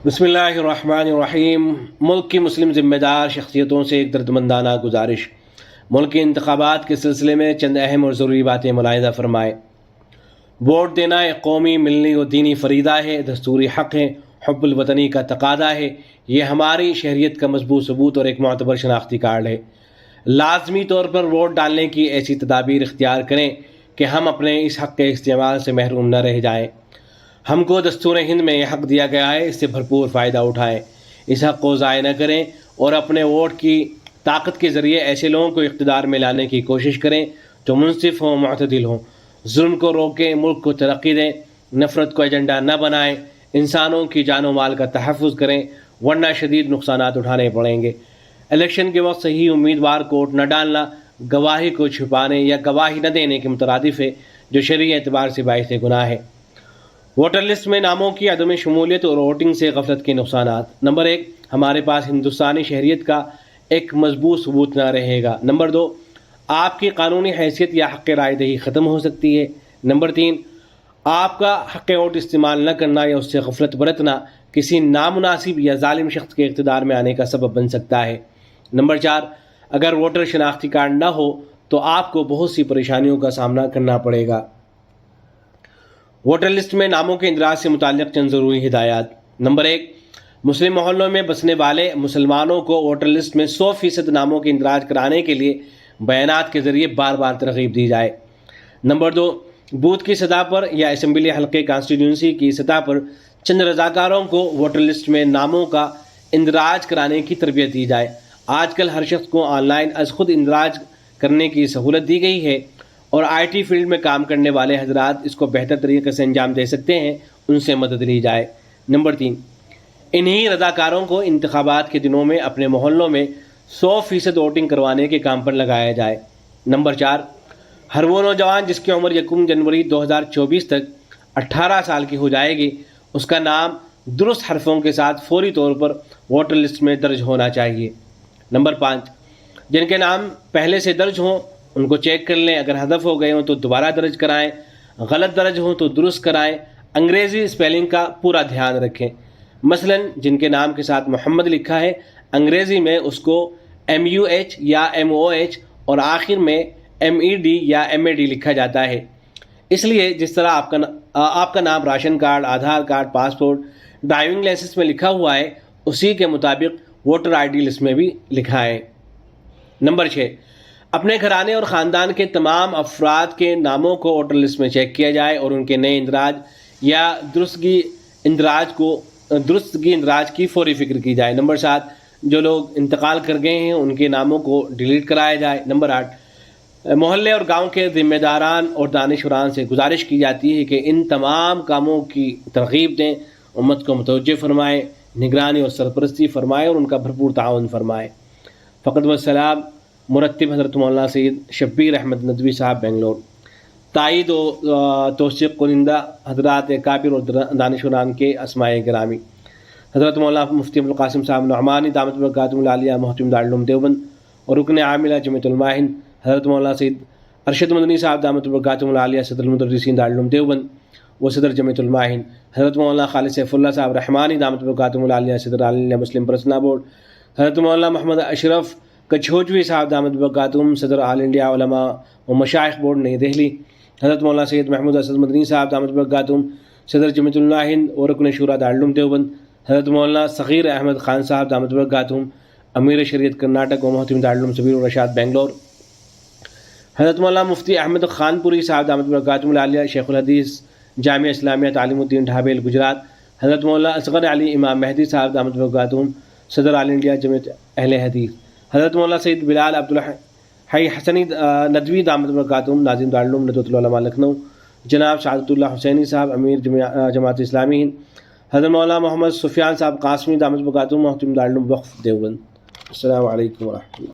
बिस्मिल्लाहिर्रहमानिर्रहीम। मुल्क की मुस्लिम ज़िम्मेदार शख्सियतों से एक दर्दमंदाना गुजारिश। मुल्क के इंतखाबात के सिलसिले में चंद अहम और ज़रूरी बातें मुलाहिज़ा फरमाएँ। वोट देना एक कौमी, मिलनी और दीनी फ़रीदा है, दस्तूरी हक़ है, हुब्बुल वतनी का तकादा है। ये हमारी शहरियत का मजबूत सबूत और एक मोतबर शनाख्ती कार्ड है। लाजमी तौर पर वोट डालने की ऐसी तदाबीर इख्तियार करें कि हम अपने इस हक़ के इस्तेमाल से महरूम न रह जाएँ। हमको दस्तूर हिंद में यह हक़ दिया गया है, इससे भरपूर फ़ायदा उठाएँ, इस हक़ को ज़ाय न करें और अपने वोट की ताकत के ज़रिए ऐसे लोगों को इक़्तिदार में लाने की कोशिश करें जो मुनसिफ़ हों, मुअतदिल हों। जुल्म को रोकें, मुल्क को तरक्की दें, नफ़रत को एजेंडा न बनाएं, इंसानों की जान व माल का तहफ़्फ़ुज़ करें, वरना शदीद नुकसानात उठाने पड़ेंगे। इलेक्शन के वक्त सही उम्मीदवार को वोट न डालना गवाही को छुपाने या गवाही न देने के मुतरादिफ़ है, जो शरई एतबार से बाइस गुनाह है। वोटर लिस्ट में नामों की अदम शमूलियत और वोटिंग से गफलत के नुकसानात। नंबर 1, हमारे पास हिंदुस्तानी शहरियत का एक मजबूत सबूत न रहेगा। नंबर 2, आपकी कानूनी हैसियत या हक़ राय दही ख़त्म हो सकती है। नंबर 3, आपका हक़ वोट इस्तेमाल न करना या उससे गफलत बरतना किसी नामुनासिब या जालिम शख्स के इक़्तिदार में आने का सबब बन सकता है। नंबर 4, अगर वोटर शनाख्ती कार्ड न हो तो आपको बहुत सी परेशानियों का सामना करना पड़ेगा। वोटर लिस्ट में नामों के इंदराज से मुताल्लिक़ चंद ज़रूरी हिदायत। नंबर 1, मुस्लिम मोहल्लों में बसने वाले मुसलमानों को वोटर लिस्ट में 100% नामों के इंदराज कराने के लिए बयानात के ज़रिए बार बार तरग़ीब दी जाए। नंबर 2, बूथ की सतह पर या असम्बली हल्के कॉन्स्टिट्यूंसी की सतह पर चंद रज़ाकारों को वोटर लिस्ट में नामों का इंदराज कराने की तरबियत दी जाए। आजकल हर शख्स को ऑनलाइन अज़ खुद इंदराज करने की सहूलत दी गई है और IT फील्ड में काम करने वाले हजरात इसको बेहतर तरीके से अंजाम दे सकते हैं, उनसे मदद ली जाए। नंबर 3, इन्हीं रज़ाकारों को इंतखाबात के दिनों में अपने मोहल्लों में 100% वोटिंग करवाने के काम पर लगाया जाए। नंबर 4, हर वो नौजवान जिसकी उम्र 1 जनवरी 2024 तक 18 साल की हो जाएगी, उसका नाम दुरुस्त हरफों के साथ फौरी तौर पर वोटर लिस्ट में दर्ज होना चाहिए। नंबर 5, जिनके नाम पहले से दर्ज हों उनको चेक कर लें, अगर हदफ हो गए हों तो दोबारा दर्ज कराएं, गलत दर्ज हों तो दुरुस्त कराएं। अंग्रेज़ी स्पेलिंग का पूरा ध्यान रखें। मसलन जिनके नाम के साथ मोहम्मद लिखा है, अंग्रेज़ी में उसको MUH या MOH और आखिर में MED या MAD लिखा जाता है। इसलिए जिस तरह आपका नाम राशन कार्ड, आधार कार्ड, पासपोर्ट, ड्राइविंग लाइसेंस में लिखा हुआ है, उसी के मुताबिक वोटर ID लिस्ट में भी लिखाएँ। नंबर 6, अपने घराने और ख़ानदान के तमाम अफराद के नामों को वोटर लिस्ट में चेक किया जाए और उनके नए इंदराज या दुरुस्तगी इंदराज की फौरी फ़िक्र की जाए। नंबर 7, जो लोग इंतकाल कर गए हैं उनके नामों को डिलीट कराया जाए। नंबर 8, मोहल्ले और गांव के ज़िम्मेदारान और दानिशवरान से गुजारिश की जाती है कि इन तमाम कामों की तरग़ीब दें, उम्मत को मुतवज्जह फरमाएँ, निगरानी और सरपरस्ती फरमाएँ और उनका भरपूर ताउन फरमाएँ। फ़क़त व सलाम। मुरत्तिब हज़रत मौलाना सैयद शब्बीर अहमद नदवी साहब, बेंगलोर। तायीद व तौसीक़ कुनिंदा हज़रात काबिर और दानिशवरान के अस्माए गिरामी हज़रत मौलाना मुफ्ती अब्दुल क़ासिम साहब नुअमानी दामत बरकातुहुल आलिया मुहतमिम दारुल उलूम देवबंद और रुकन आमिला जमीयतुल उलमा हिंद हज़रत मौलाना सैयद अरशद मदनी साहब दामत बरकातुहुल आलिया सदरुल मुदर्रिसीन दारुल उलूम देवबंद व सदर जमीयतुल उलमा हिंद हज़रत मौलाना खालिद सैफुल्लाह साहब रहमानी दामत बरकातुहुल आलिया सदर आल इंडिया मुस्लिम पर्सनल बोर्ड हज़रत मौलाना मोहम्मद अशरफ कछोजवी साहब दामत बरकातुहुम सदर आल इंडिया उलमा व मशाइख बोर्ड नई दिल्ली हज़रत मौलाना सैयद महमूद असद मदनी साहब दामत बरकातुहुम सदर जमीयतुल उलमा हिंद और रुकन शूरा दारुल उलूम देवबंद हज़रत मौलाना सग़ीर अहमद ख़ान साहब दामत बरकातुहुम अमीर शरीयत कर्नाटक व मुहतमिम दारुल उलूम सबीर रशाद बेंगलोर हज़रत मौलाना मुफ्ती अहमद ख़ानपुरी साहब दामत बरकातुहुल आलिया शेखुल हदीस जामिया इस्लामिया तालीमुद्दीन ढाबेल गुजरात हज़रत मौलाना असग़र अली इमाम मेहदी साहब दामत बरकातुहुम सदर आल इंडिया जमीयत अहले हदीस हज़रत मौलाना सैयद बिलाल अब्दुल हई हसनी नदवी दामत बरकातुहुम नाज़िम दारुल उलूम नदवतुल उलमा लखनऊ जनाब शाहदतुल्लाह हुसैनी साहब अमीर जमात इस्लामी हिंद हज़रत मौलाना मोहम्मद सुफियान साहब कासमी दामत बरकातुहुम मुहतमिम दारुल उलूम वक़्फ़ देवबंद। अस्सलामु अलैकुम व रहमतुल्लाह।